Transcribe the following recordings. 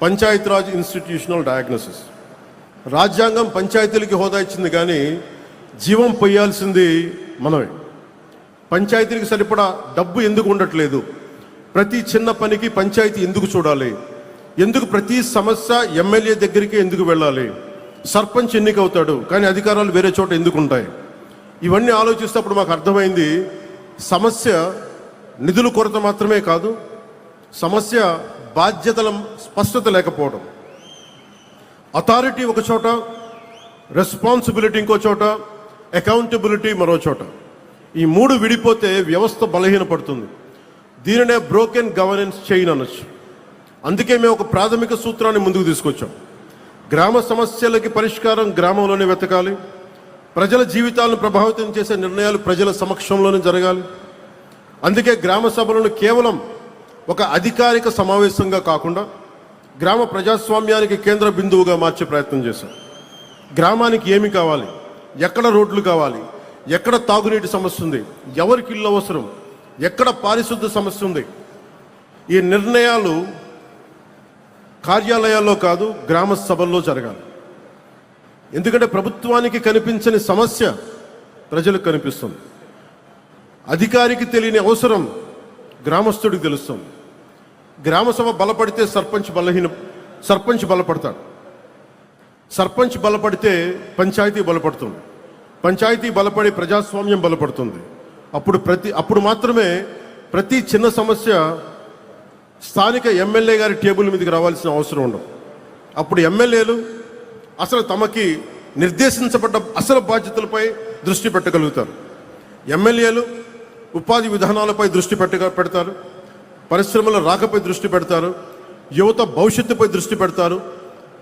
Panchayati Raj institutional diagnosis. రాజ్యాంగం పంచాయతీలకి హోదా ఇచ్చింది, కానీ జీవం పొయ్యాల్సింది మనమే. పంచాయతీలకు సరిపడా డబ్బు ఎందుకు ఉండట్లేదు? ప్రతి చిన్న పనికి పంచాయతీ ఎందుకు చూడాలి? ఎందుకు ప్రతి సమస్య ఎమ్మెల్యే దగ్గరికి ఎందుకు వెళ్ళాలి? సర్పంచ్ ఎన్నికవుతాడు, కానీ అధికారాలు వేరే చోట ఎందుకు ఉంటాయి? ఇవన్నీ ఆలోచిస్తేప్పుడు మాకు అర్థమైంది, సమస్య నిధుల కొరత మాత్రమే కాదు, సమస్య బాధ్యతల స్పష్టత లేకపోవడం. అథారిటీ ఒక చోట, రెస్పాన్సిబిలిటీ ఇంకో చోట, అకౌంటబిలిటీ మరో చోట. ఈ మూడు విడిపోతే వ్యవస్థ బలహీనపడుతుంది. దీనినే బ్రోకెన్ గవర్నెన్స్ చైన్ అనొచ్చు. అందుకే మేము ఒక ప్రాథమిక సూత్రాన్ని ముందుకు తీసుకొచ్చాం. గ్రామ సమస్యలకి పరిష్కారం గ్రామంలోనే వెతకాలి. ప్రజల జీవితాలను ప్రభావితం చేసే నిర్ణయాలు ప్రజల సమక్షంలోనే జరగాలి. అందుకే గ్రామ సభలను కేవలం ఒక అధికారిక సమావేశంగా కాకుండా గ్రామ ప్రజాస్వామ్యానికి కేంద్ర బిందువుగా మార్చే ప్రయత్నం చేశాం. గ్రామానికి ఏమి కావాలి, ఎక్కడ రోడ్లు కావాలి, ఎక్కడ తాగునీటి సమస్య ఉంది, ఎవరికి ఇల్లు అవసరం, ఎక్కడ పారిశుద్ధ సమస్య ఉంది, ఈ నిర్ణయాలు కార్యాలయాల్లో కాదు, గ్రామ సభల్లో జరగాలి. ఎందుకంటే ప్రభుత్వానికి కనిపించని సమస్య ప్రజలకు కనిపిస్తుంది. అధికారికి తెలియని అవసరం గ్రామస్తుడికి తెలుస్తుంది. గ్రామ సభ బలపడితే సర్పంచ్ బలపడతాడు. సర్పంచ్ బలపడితే పంచాయతీ బలపడుతుంది. పంచాయతీ బలపడి ప్రజాస్వామ్యం బలపడుతుంది. అప్పుడు మాత్రమే ప్రతి చిన్న సమస్య స్థానిక ఎమ్మెల్యే గారి టేబుల్ మీదకి రావాల్సిన అవసరం ఉండదు. అప్పుడు ఎమ్మెల్యేలు అసలు తమకి నిర్దేశించబడ్డ అసలు బాధ్యతలపై దృష్టి పెట్టగలుగుతారు. ఎమ్మెల్యేలు ఉపాధి విధానాలపై దృష్టి పెడతారు, పరిశ్రమల రాకపై దృష్టి పెడతారు, యువత భవిష్యత్తుపై దృష్టి పెడతారు,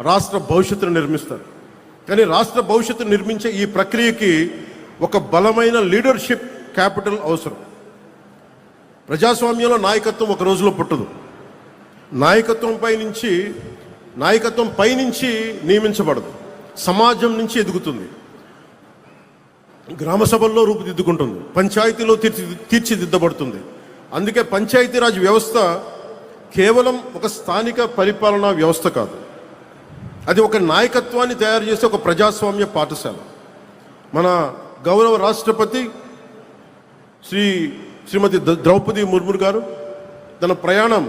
రాష్ట్ర భవిష్యత్తును నిర్మిస్తారు. కానీ రాష్ట్ర భవిష్యత్తును నిర్మించే ఈ ప్రక్రియకి ఒక బలమైన లీడర్షిప్ క్యాపిటల్ అవసరం. ప్రజాస్వామ్యంలో నాయకత్వం ఒక రోజులో పుట్టదు. నాయకత్వం పైనుంచి నియమించబడదు, సమాజం నుంచి ఎదుగుతుంది. గ్రామ సభల్లో రూపుదిద్దుకుంటుంది, పంచాయతీలో తీర్చిదిద్దబడుతుంది. అందుకే పంచాయతీరాజ్ వ్యవస్థ కేవలం ఒక స్థానిక పరిపాలనా వ్యవస్థ కాదు, అది ఒక నాయకత్వాన్ని తయారు చేసే ఒక ప్రజాస్వామ్య పాఠశాల. మన గౌరవ రాష్ట్రపతి శ్రీమతి ద్రౌపది ముర్ము గారు తన ప్రయాణం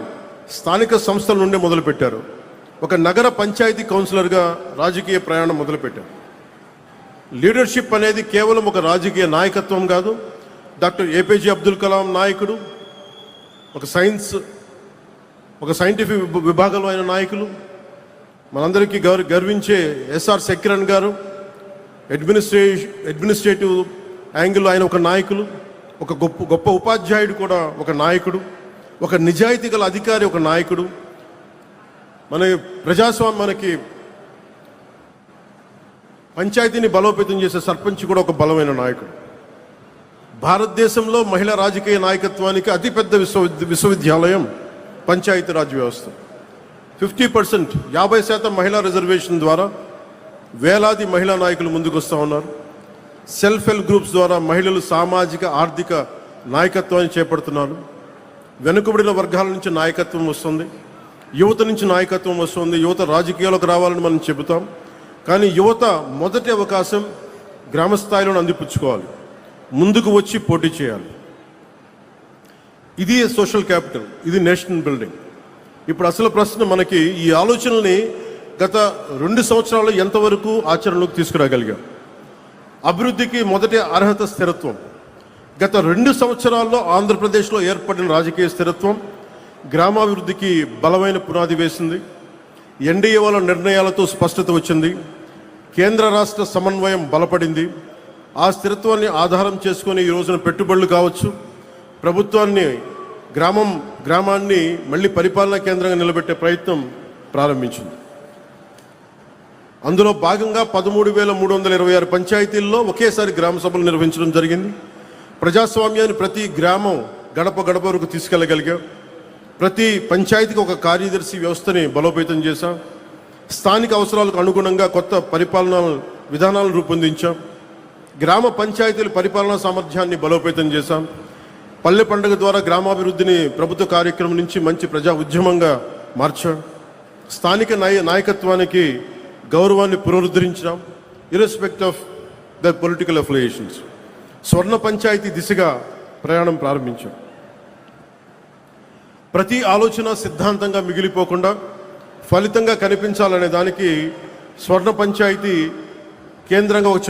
స్థానిక సంస్థల నుండి మొదలుపెట్టారు. ఒక నగర పంచాయతీ కౌన్సిలర్గా రాజకీయ ప్రయాణం మొదలుపెట్టారు. లీడర్షిప్ అనేది కేవలం ఒక రాజకీయ నాయకత్వం కాదు. డాక్టర్ ఏపీజే అబ్దుల్ కలాం నాయకుడు, ఒక సైంటిఫిక్ విభాగంలో అయిన నాయకులు, మనందరికీ గర్వించే ఎస్ఆర్ సెక్కిరణ్ గారు, అడ్మినిస్ట్రేటివ్ యాంగిల్ ఆయన ఒక నాయకులు, ఒక గొప్ప ఉపాధ్యాయుడు కూడా ఒక నాయకుడు, ఒక నిజాయితీ గల అధికారి ఒక నాయకుడు. మనకి పంచాయతీని బలోపేతం చేసే సర్పంచ్ కూడా ఒక బలమైన నాయకుడు. భారతదేశంలో మహిళా రాజకీయ నాయకత్వానికి అతిపెద్ద విశ్వవిద్యాలయం పంచాయతీరాజ్ వ్యవస్థ. 50% 50% మహిళా రిజర్వేషన్ ద్వారా వేలాది మహిళా నాయకులు ముందుకు వస్తూ ఉన్నారు. సెల్ఫ్ హెల్ప్ గ్రూప్స్ ద్వారా మహిళలు సామాజిక ఆర్థిక నాయకత్వాన్ని చేపడుతున్నారు. వెనుకబడిన వర్గాల నుంచి నాయకత్వం వస్తుంది, యువత నుంచి నాయకత్వం వస్తుంది. యువత రాజకీయాలకు రావాలని మనం చెబుతాం, కానీ యువత మొదటి అవకాశం గ్రామ స్థాయిలో అందిపుచ్చుకోవాలి, ముందుకు వచ్చి పోటీ చేయాలి. ఇది సోషల్ క్యాపిటల్, ఇది నేషనల్ బిల్డింగ్. ఇప్పుడు అసలు ప్రశ్న, మనకి ఈ ఆలోచనల్ని గత 2 సంవత్సరాలు ఎంతవరకు ఆచరణలోకి తీసుకురాగలిగాం? అభివృద్ధికి మొదటి అర్హత స్థిరత్వం. గత 2 సంవత్సరాల్లో ఆంధ్రప్రదేశ్లో ఏర్పడిన రాజకీయ స్థిరత్వం గ్రామాభివృద్ధికి బలమైన పునాది వేసింది. ఎన్డీఏ వాళ్ళ నిర్ణయాలతో స్పష్టత వచ్చింది, కేంద్ర రాష్ట్ర సమన్వయం బలపడింది. ఆ స్థిరత్వాన్ని ఆధారం చేసుకొని ఈ రోజున పెట్టుబడులు కావచ్చు, ప్రభుత్వాన్ని గ్రామాన్ని మళ్ళీ పరిపాలనా కేంద్రంగా నిలబెట్టే ప్రయత్నం ప్రారంభించింది. అందులో భాగంగా 13,326 పంచాయతీల్లో ఒకేసారి గ్రామ సభలు నిర్వహించడం జరిగింది. ప్రజాస్వామ్యాన్ని ప్రతి గ్రామం గడప వరకు తీసుకెళ్ళగలిగాం. ప్రతి పంచాయతీకి ఒక కార్యదర్శి వ్యవస్థని బలోపేతం చేశాం. స్థానిక అవసరాలకు అనుగుణంగా కొత్త పరిపాలనా విధానాలను రూపొందించాం. గ్రామ పంచాయతీల పరిపాలనా సామర్థ్యాన్ని బలోపేతం చేశాం. పల్లె పండుగ ద్వారా గ్రామాభివృద్ధిని ప్రభుత్వ కార్యక్రమం నుంచి మంచి ప్రజా ఉద్యమంగా మార్చాం. స్థానిక నాయకత్వానికి గౌరవాన్ని పునరుద్ధరించడం, ఇర్రెస్పెక్ట్ ఆఫ్ ద పొలిటికల్ అఫిలియేషన్స్. స్వర్ణ పంచాయతీ దిశగా ప్రయాణం ప్రారంభించాం. ప్రతి ఆలోచన సిద్ధాంతంగా మిగిలిపోకుండా ఫలితంగా కనిపించాలనే దానికి స్వర్ణ పంచాయతీ కేంద్రంగా ఒక